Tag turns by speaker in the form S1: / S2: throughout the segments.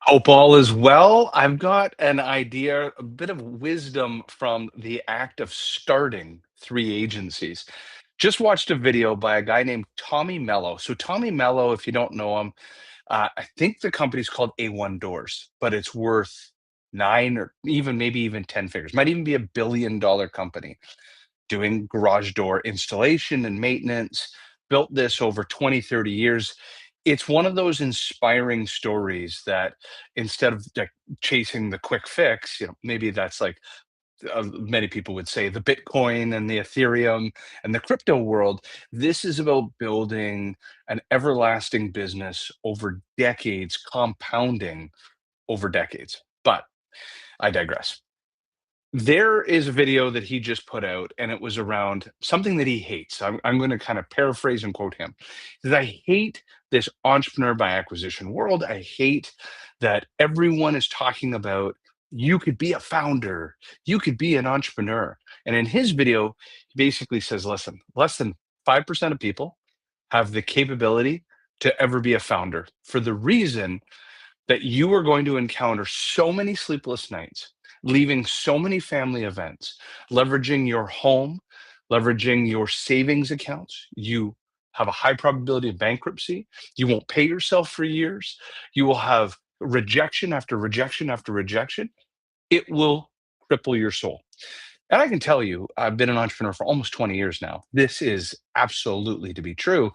S1: Hope all is well. I've got an idea, a bit of wisdom from the act of starting three agencies. Just watched a video by a guy named Tommy Mello. So, Tommy Mello, if you don't know him, I think the company's called A1 Doors, but it's worth nine or even maybe even 10 figures. Might even be $1 billion company doing garage door installation and maintenance, built this over 20, 30 years. It's one of those inspiring stories that instead of like chasing the quick fix, maybe that's like many people would say the Bitcoin and the Ethereum and the crypto world. This is about building an everlasting business over decades, compounding over decades. But I digress. There is a video that he just put out, and it was around something that he hates. I'm going to kind of paraphrase and quote him. He says, I hate this entrepreneur by acquisition world. I hate that everyone is talking about you could be a founder, you could be an entrepreneur. And in his video, he basically says, listen, less than 5% of people have the capability to ever be a founder for the reason that you are going to encounter so many sleepless nights, leaving so many family events, leveraging your home, leveraging your savings accounts. You have a high probability of bankruptcy. You won't pay yourself for years. You will have rejection after rejection after rejection. It will cripple your soul. And I can tell you, I've been an entrepreneur for almost 20 years now. This is absolutely to be true.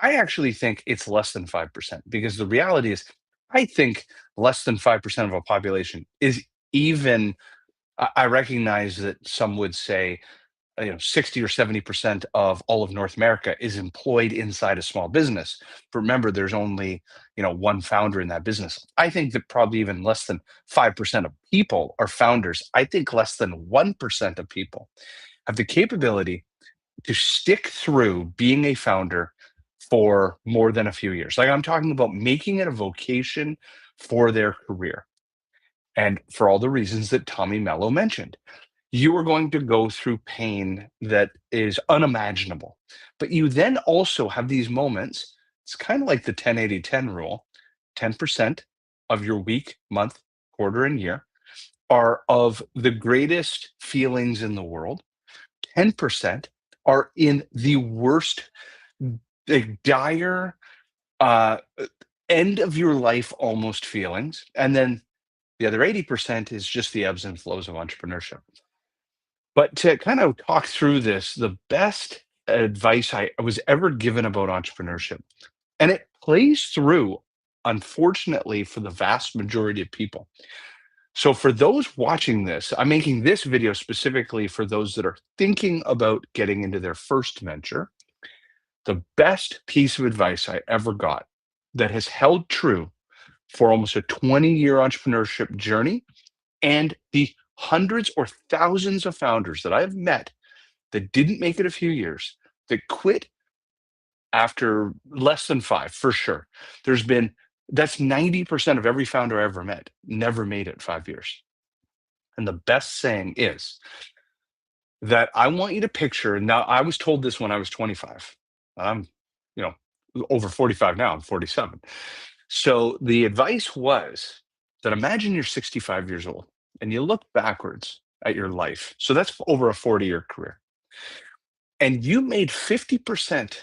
S1: I actually think it's less than 5% because the reality is, I think less than 5% of a population is even, I recognize that some would say, 60 or 70% of all of North America is employed inside a small business. But remember, there's only, one founder in that business. I think that probably even less than 5% of people are founders. I think less than 1% of people have the capability to stick through being a founder for more than a few years. Like I'm talking about making it a vocation for their career. And for all the reasons that Tommy Mello mentioned, you are going to go through pain that is unimaginable. But you then also have these moments. It's kind of like the 10-80-10 rule. 10% of your week, month, quarter, and year are of the greatest feelings in the world. 10% are in the worst, the dire, uh, end of your life almost feelings. And then the other 80% is just the ebbs and flows of entrepreneurship. But to kind of talk through this, the best advice I was ever given about entrepreneurship, and it plays through, unfortunately, for the vast majority of people. So, for those watching this, I'm making this video specifically for those that are thinking about getting into their first venture. The best piece of advice I ever got that has held true for almost a 20-year entrepreneurship journey and the hundreds or thousands of founders that I have met that didn't make it a few years, that quit after less than five, for sure. There's been That's 90% of every founder I ever met never made it 5 years. And the best saying is that I want you to picture. Now, I was told this when I was 25. I'm, you know, over 45 now, I'm 47. So the advice was that imagine you're 65 years old and you look backwards at your life. So that's over a 40-year career. And you made 50%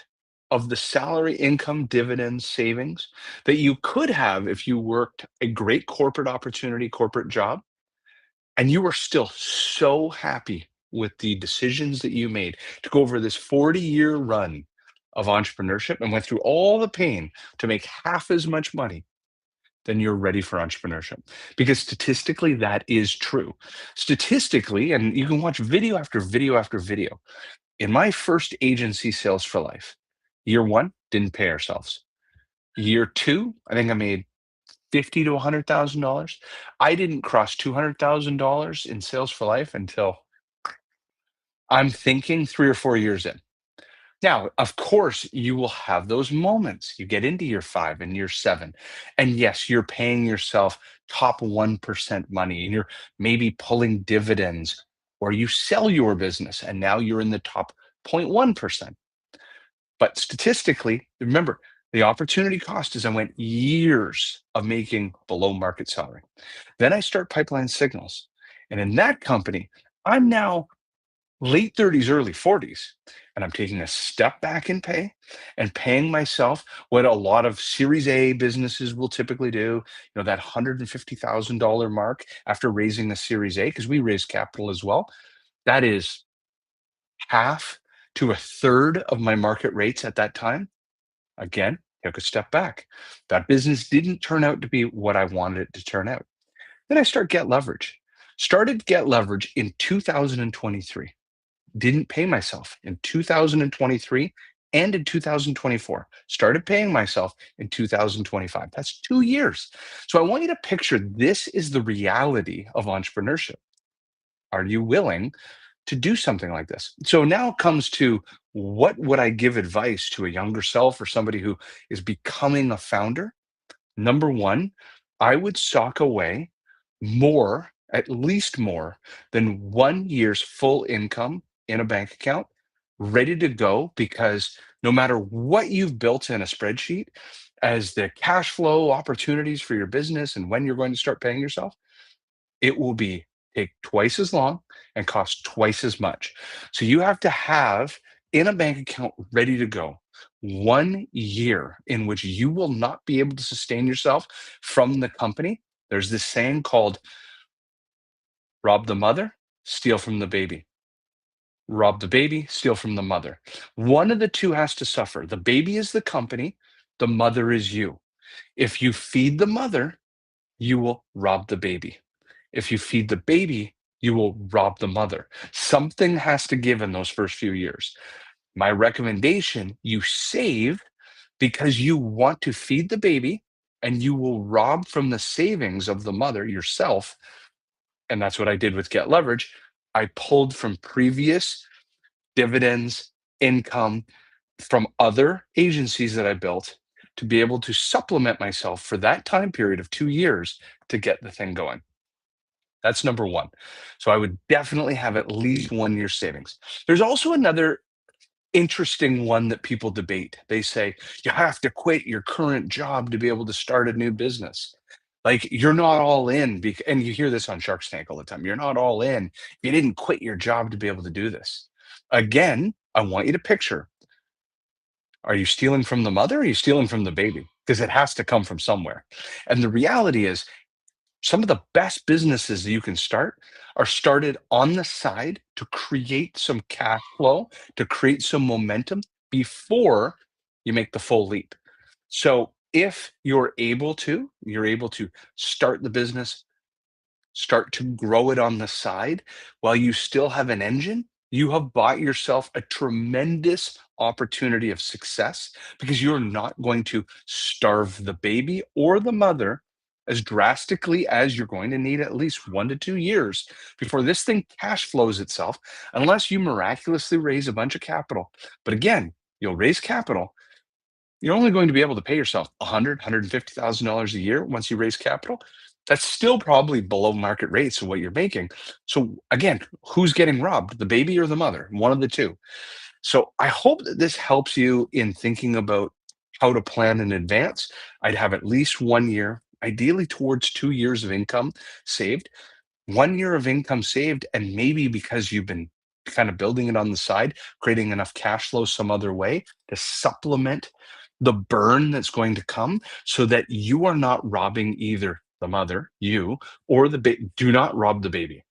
S1: of the salary, income, dividends, savings that you could have if you worked a great corporate opportunity, corporate job, and you were still so happy with the decisions that you made to go over this 40-year run of entrepreneurship and went through all the pain to make half as much money, then you're ready for entrepreneurship. Because statistically, that is true. Statistically, and you can watch video after video after video. In my first agency, Sales for Life, year one, didn't pay ourselves. Year two, I think I made 50 to $100,000. I didn't cross $200,000 in Sales for Life until I'm thinking 3 or 4 years in. Now, of course, you will have those moments. You get into year five and year seven. And yes, you're paying yourself top 1% money and you're maybe pulling dividends, or you sell your business and now you're in the top 0.1%. But statistically, remember, The opportunity cost is I went years of making below market salary. Then I start pipeline signals. And in that company, I'm now late 30s, early 40s, and I'm taking a step back in pay and paying myself what a lot of Series A businesses will typically do, that $150,000 mark after raising a Series A, because we raise capital as well. That is half to a third of my market rates at that time. Again, took a step back. That business didn't turn out to be what I wanted it to turn out. Then I start get leverage. Started get leverage in 2023. Didn't pay myself in 2023 and in 2024. Started paying myself in 2025. That's 2 years. So I want you to picture this is the reality of entrepreneurship. Are you willing to do something like this? So now it comes to, what would I give advice to a younger self or somebody who is becoming a founder? Number one, I would sock away more, at least more than 1 year's full income in a bank account, ready to go, because no matter what you've built in a spreadsheet as the cash flow opportunities for your business and when you're going to start paying yourself, it will be take twice as long and cost twice as much. So you have to have in a bank account ready to go 1 year in which you will not be able to sustain yourself from the company. There's this saying called rob the mother, steal from the baby. Rob the baby, steal from the mother. One of the two has to suffer. The baby is the company, the mother is you. If you feed the mother, you will rob the baby. If you feed the baby, you will rob the mother. Something has to give in those first few years. My recommendation, you save because you want to feed the baby, and you will rob from the savings of the mother yourself. And that's what I did with Get Leverage. I pulled from previous dividends, income from other agencies that I built to be able to supplement myself for that time period of 2 years to get the thing going. That's number one. So I would definitely have at least 1 year savings. There's also another interesting one that people debate. They say you have to quit your current job to be able to start a new business. Like, you're not all in, and you hear this on Shark Tank all the time. You're not all in. You didn't quit your job to be able to do this. Again, I want you to picture, are you stealing from the mother or are you stealing from the baby? Because it has to come from somewhere. And the reality is, some of the best businesses that you can start are started on the side to create some cash flow, to create some momentum before you make the full leap. So if you're able to start the business, start to grow it on the side while you still have an engine, you have bought yourself a tremendous opportunity of success, because you're not going to starve the baby or the mother as drastically as you're going to need at least 1 to 2 years before this thing cash flows itself, unless you miraculously raise a bunch of capital. But again, you'll raise capital, you're only going to be able to pay yourself 100, $150,000 a year once you raise capital. That's still probably below market rates of what you're making. So again, who's getting robbed, the baby or the mother? One of the two. So I hope that this helps you in thinking about how to plan in advance. I'd have at least 1 year, ideally towards 2 years of income saved. 1 year of income saved, and maybe because you've been kind of building it on the side, creating enough cash flow some other way to supplement the burn that's going to come, so that you are not robbing either the mother, you, or the baby. Do not rob the baby.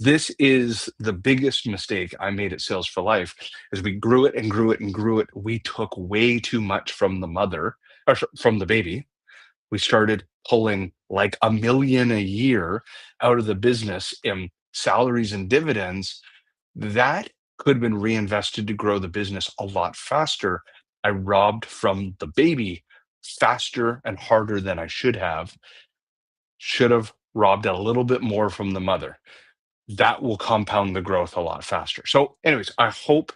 S1: This is the biggest mistake I made at Sales for Life. As we grew it and grew it and grew it, we took way too much from the mother, or from the baby. We started pulling like 1 million a year out of the business in salaries and dividends. That could have been reinvested to grow the business a lot faster. I robbed from the baby faster and harder than I should have. Should have robbed a little bit more from the mother. That will compound the growth a lot faster. So, anyways, I hope